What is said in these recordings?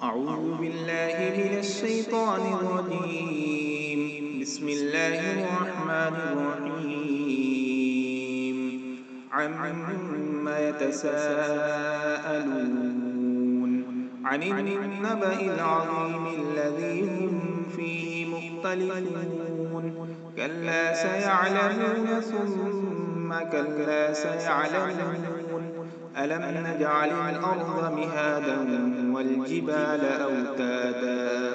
أعوذ بالله من الشيطان الرجيم. بسم الله الرحمن الرحيم. عما يتساءلون عن النبأ العظيم الذي هم فيه مختلفون كلا سيعلمون ثم كلا سيعلمون ألم نجعل الأرض مهادا والجبال أوتادا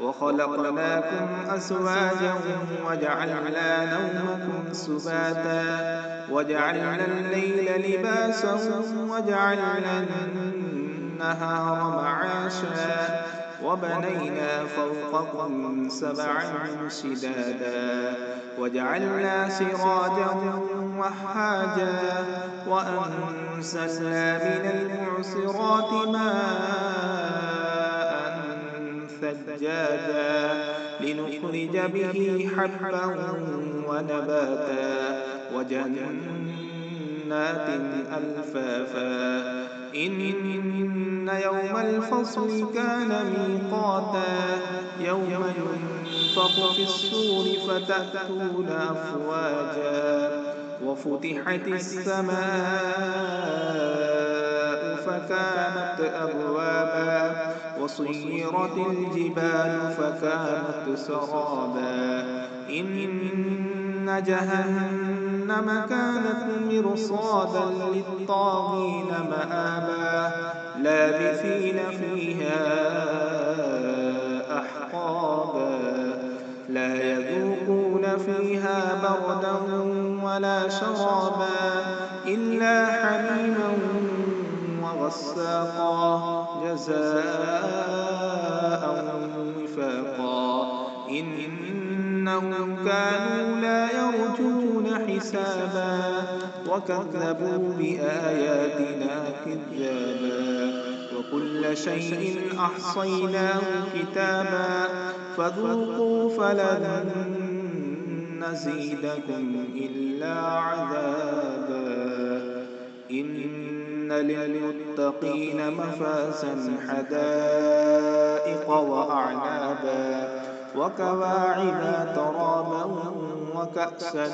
وخلقناكم أزواجا وجعلنا نومكم سباتا وجعلنا الليل لباسا وجعلنا النهار معاشا وبنينا فوقكم سبعا شدادا وجعلنا سراجا وهاجا وأنزلنا من المعصرات ماء ثجاجا لنخرج به حبا ونباتا وجنات ألفافا إن يوم الفصل كان ميقاتا يوم ينفخ في الصور فتأتون أفواجا وفتحت السماء فكانت أبوابا وسيرت الجبال فكانت سرابا إن جهنم كانت مرصادا للطاغين مآبا لابثين فيها أحقابا لا يذوقون فيها بردا ولا شرابا إلا حميما وغساقا جزاء وفاقا إنهم كانوا لا يرجون حسابا وكذبوا بآياتنا كذابا وكل شيء أحصيناه كتابا فذوقوا فلن نزيدكم إلا عذابا إن للمتقين مفازا حدائق وأعنابا وكواعب ترابا وكأسا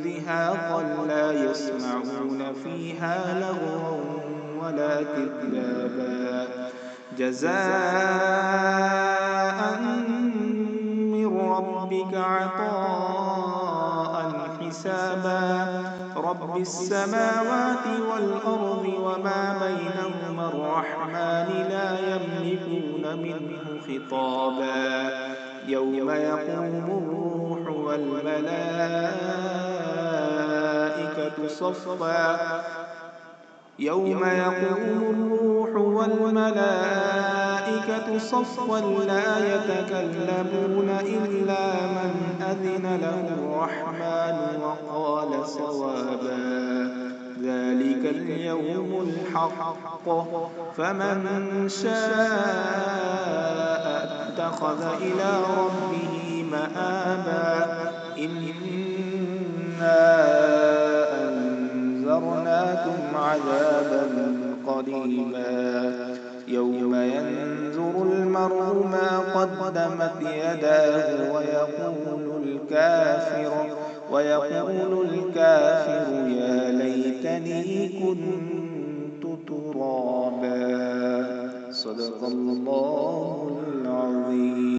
دهاقا لا يسمعون فيها لغوا ولا كذابا جزاء من ربك عطاء حسابا رب السماوات والأرض وما بينهما الرحمن لا يملكون منه خطابا يوم يقوم الروح والملائكة صفا لا يتكلمون إلا من أذن له الرحمن وقال صوابا ذلك اليوم الحق فمن شاء اتخذ إلى ربه مآبا إنا أنذرناكم عذابا قريبا يوم ينظر المرء ما قدمت يداه ويقول الكافر يا ليتني كنت ترابا صدق الله